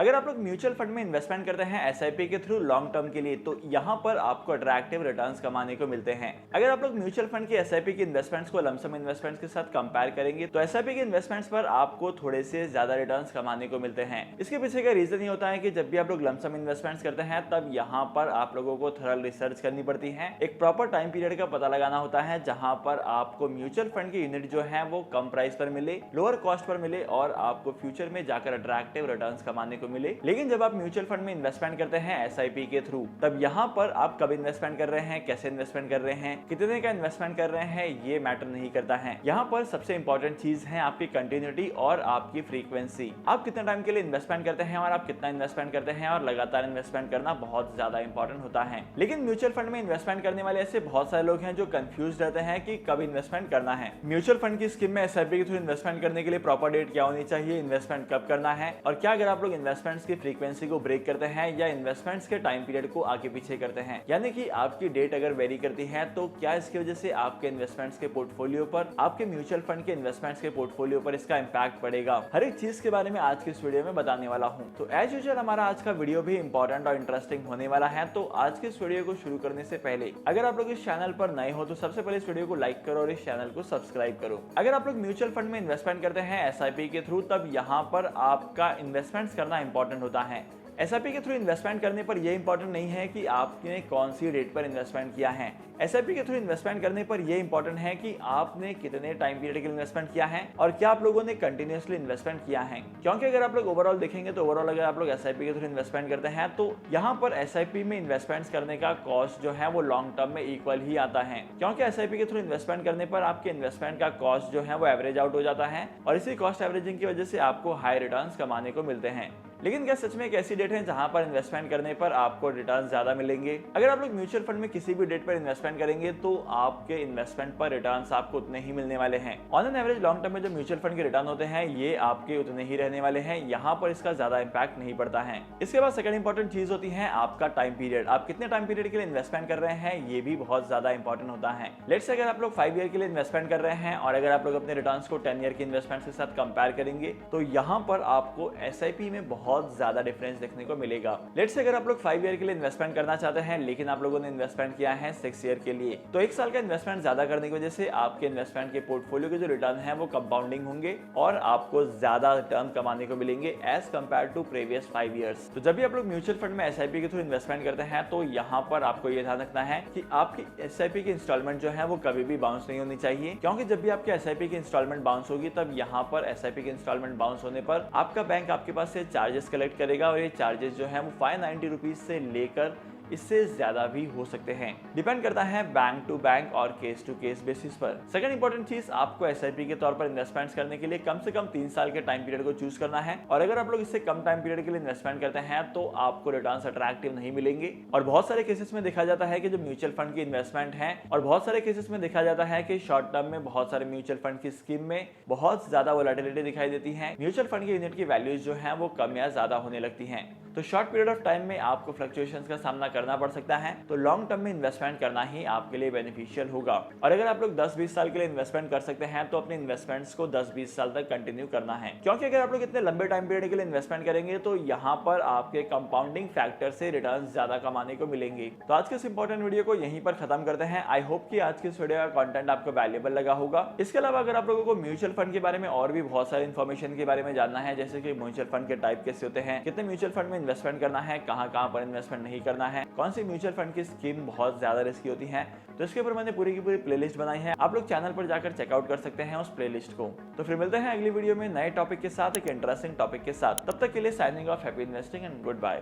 अगर आप लोग म्यूचुअल फंड में इन्वेस्टमेंट करते हैं एसआईपी के थ्रू लॉन्ग टर्म के लिए, तो यहाँ पर आपको अट्रैक्टिव रिटर्न्स कमाने को मिलते हैं। अगर आप लोग म्यूचुअल फंड की एसआईपी की इन्वेस्टमेंट्स को लमसम इन्वेस्टमेंट्स के साथ कंपेयर करेंगे तो एसआईपी के इन्वेस्टमेंट्स पर आपको थोड़े से ज्यादा रिटर्न्स कमाने को मिलते हैं। इसके पीछे का रीजन ये होता है कि जब भी आप लोग लमसम इन्वेस्टमेंट्स करते हैं तब यहाँ पर आप लोगों को थरल रिसर्च करनी पड़ती है, एक प्रॉपर टाइम पीरियड का पता लगाना होता है जहां पर आपको म्यूचुअल फंड की यूनिट जो है वो कम प्राइस पर मिले, लोअर कॉस्ट पर मिले और आपको फ्यूचर में जाकर अट्रैक्टिव रिटर्न्स कमाने को मिले। लेकिन जब आप म्यूचुअल फंड में इन्वेस्टमेंट करते हैं एसआईपी के थ्रू, तब यहाँ पर आप कब इन्वेस्टमेंट कर रहे हैं, कैसे इन्वेस्टमेंट कर रहे हैं, कितने का इन्वेस्टमेंट कर रहे हैं, ये मैटर नहीं करता है। यहाँ पर सबसे इंपॉर्टेंट चीज है आपकी कंटिन्यूटी और आपकी फ्रीक्वेंसी। आप कितने टाइम के लिए इन्वेस्टमेंट करते हैं और आप कितना इन्वेस्टमेंट करते हैं, और लगातार इन्वेस्टमेंट करना बहुत ज्यादा इंपॉर्टेंट होता है। लेकिन म्यूचुअल फंड में इन्वेस्टमेंट करने वाले ऐसे बहुत सारे लोग हैं जो कंफ्यूज रहते हैं कि कब इन्वेस्टमेंट करना है। म्यूचुअल फंड की स्कीम में एसआईपी के थ्रू इन्वेस्टमेंट करने के लिए प्रॉपर डेट क्या होनी चाहिए, इन्वेस्टमेंट कब करना है, और क्या अगर आप लोग इन्वेस्टमेंट्स की फ्रीक्वेंसी को ब्रेक करते हैं या इन्वेस्टमेंट्स के टाइम पीरियड को आगे पीछे करते हैं, यानी कि आपकी डेट अगर वेरी करती है तो क्या इसकी वजह से आपके इन्वेस्टमेंट्स के पोर्टफोलियो पर, आपके म्यूचुअल फंड के इन्वेस्टमेंट्स के पोर्टफोलियो पर इसका इंपैक्ट पड़ेगा। हर एक चीज के बारे में आज की इस वीडियो में बताने वाला हूं। तो एज यूजुअल हमारा आज का वीडियो भी इंपॉर्टेंट और इंटरेस्टिंग होने वाला है। तो आज के इस वीडियो को शुरू करने से पहले अगर आप लोग इस चैनल पर नए हो तो सबसे पहले इस वीडियो को लाइक करो और इस चैनल को सब्सक्राइब करो। अगर आप लोग म्यूचुअल फंड में इन्वेस्टमेंट करते हैं एसआईपी के थ्रू, तब यहाँ पर आपका इन्वेस्टमेंट्स करना इंपॉर्टेंट होता है। एसआईपी के थ्रू इन्वेस्टमेंट करने पर यह इंपॉर्टेंट नहीं है कि आपने कौन सी डेट पर इन्वेस्टमेंट किया है। एसआईपी के थ्रू इन्वेस्टमेंट करने पर यह इंपॉर्टेंट है कि आपने कितने टाइम पीरियड के लिए इन्वेस्टमेंट किया है और क्या आप लोगों ने कंटिन्यूअसली इन्वेस्टमेंट किया है। क्योंकि अगर आप लोग ओवरऑल देखेंगे तो ओवरऑल अगर आप लोग एसआईपी के थ्रू इन्वेस्टमेंट करते हैं तो यहाँ पर एसआईपी में इन्वेस्टमेंट्स करने का कॉस्ट जो है वो लॉन्ग टर्म में इक्वल ही आता है। क्योंकि एसआईपी के थ्रू इन्वेस्टमेंट करने पर आपके इन्वेस्टमेंट का कॉस्ट जो है वो एवरेज आउट हो जाता है और इसी कॉस्ट एवरेजिंग की वजह से आपको हाई रिटर्न्स कमाने को मिलते हैं। लेकिन क्या सच में एक ऐसी डेट है जहां पर इन्वेस्टमेंट करने पर आपको रिटर्न ज्यादा मिलेंगे? अगर आप लोग म्यूचुअल फंड में किसी भी डेट पर इन्वेस्टमेंट करेंगे तो आपके इन्वेस्टमेंट पर रिटर्न्स आपको उतने ही मिलने वाले हैं। On an average long term में जो म्यूचुअल फंड के रिटर्न होते हैं ये आपके उतने ही रहने वाले हैं, यहाँ पर इसका ज्यादा इंपैक्ट नहीं पड़ता है। इसके बाद सेकंड इंपॉर्टेंट चीज होती है आपका टाइम पीरियड। आप कितने टाइम पीरियड के लिए इन्वेस्टमेंट कर रहे हैं ये भी बहुत ज्यादा इंपॉर्टेंट होता है। लेट्स से अगर आप लोग 5 ईयर के लिए इन्वेस्टमेंट कर रहे हैं और अगर आप लोग अपने रिटर्न्स को 10 ईयर के इन्वेस्टमेंट के साथ कंपेयर करेंगे तो यहाँ पर आपको एसआईपी में बहुत ज्यादा डिफरेंस देखने को मिलेगा। लेट्स से अगर आप लोग 5 ईयर के लिए इन्वेस्टमेंट करना चाहते हैं लेकिन आप लोगों ने इन्वेस्टमेंट किया है 6 ईयर के लिए, तो एक साल का इन्वेस्टमेंट ज्यादा करने की वजह से आपके इन्वेस्टमेंट के पोर्टफोलियो के जो रिटर्न है वो कंपाउंडिंग होंगे और आपको ज्यादा रिटर्न कमाने को मिलेंगे as compare to previous 5 years. तो जब भी आप लोग म्यूचुअल फंड में एसआईपी के थ्रू इन्वेस्टमेंट करते हैं तो यहाँ पर आपको ये ध्यान रखना है कि आपकी एसआईपी की इंस्टॉलमेंट जो है वो कभी भी बाउंस नहीं होनी चाहिए। क्योंकि जब भी आपकी एसआईपी की इंस्टॉलमेंट बाउंस होगी तब यहाँ पर एसआईपी की इंस्टॉलमेंट बाउंस होने पर आपका बैंक आपके पास से चार्जेस कलेक्ट करेगा और ये चार्जेस जो है 590 रुपीज से लेकर इससे ज्यादा भी हो सकते हैं। डिपेंड करता है बैंक टू बैंक और केस टू केस बेसिस पर। सेकंड इंपॉर्टेंट चीज, आपको एसआईपी के तौर पर इन्वेस्टमेंट्स करने के लिए कम से कम 3 साल के टाइम पीरियड को चूज करना है और अगर आप लोग इससे कम टाइम पीरियड के लिए इन्वेस्टमेंट करते हैं तो आपको रिटर्न्स अट्रैक्टिव नहीं मिलेंगे। और बहुत सारे केसेस में देखा जाता है कि जो म्यूचुअल फंड की इन्वेस्टमेंट है और बहुत सारे केसेस में देखा जाता है कि शॉर्ट टर्म में बहुत सारे म्यूचुअल फंड की स्कीम में बहुत ज्यादा वोलेटिलिटी दिखाई देती है। म्यूचुअल फंड की यूनिट की वैल्यूज जो है वो कम या ज्यादा होने लगती है, तो शॉर्ट पीरियड ऑफ टाइम में आपको फ्लक्चुएशंस का सामना करना पड़ सकता है। तो लॉन्ग टर्म में इन्वेस्टमेंट करना ही आपके लिए बेनिफिशियल होगा। और अगर आप लोग 10-20 साल के लिए इन्वेस्टमेंट कर सकते हैं तो अपने इन्वेस्टमेंट्स को 10-20 साल तक कंटिन्यू करना है। क्योंकि अगर आप लोग इतने लंबे टाइम पीरियड के लिए इन्वेस्टमेंट करेंगे तो यहाँ पर आपके कंपाउंडिंग फैक्टर से रिटर्न ज्यादा कमाने को मिलेंगे। तो आज के इस इंपॉर्टेंट वीडियो को यहीं पर खत्म करते हैं। आई होप कि आज के इस वीडियो का कंटेंट आपको वैल्यूएबल लगा होगा। इसके अलावा अगर आप लोगों को म्यूचुअल फंड के बारे में और भी बहुत सारी इन्फॉर्मेशन के बारे में जानना है, जैसे कि म्यूचुअल फंड के टाइप कैसे होते हैं, कितने म्यूचुअल फंड में इन्वेस्टमेंट करना है, कहां पर इन्वेस्टमेंट नहीं करना है, कौन सी म्यूचुअल फंड की स्कीम बहुत ज्यादा रिस्की होती है, तो इसके ऊपर मैंने पूरी की पूरी प्लेलिस्ट बनाई है। आप लोग चैनल पर जाकर चेकआउट कर सकते हैं उस प्लेलिस्ट को। तो फिर मिलते हैं अगली वीडियो में नए टॉपिक के साथ, एक इंटरेस्टिंग टॉपिक के साथ। तब तक के लिए signing off, happy investing and good bye.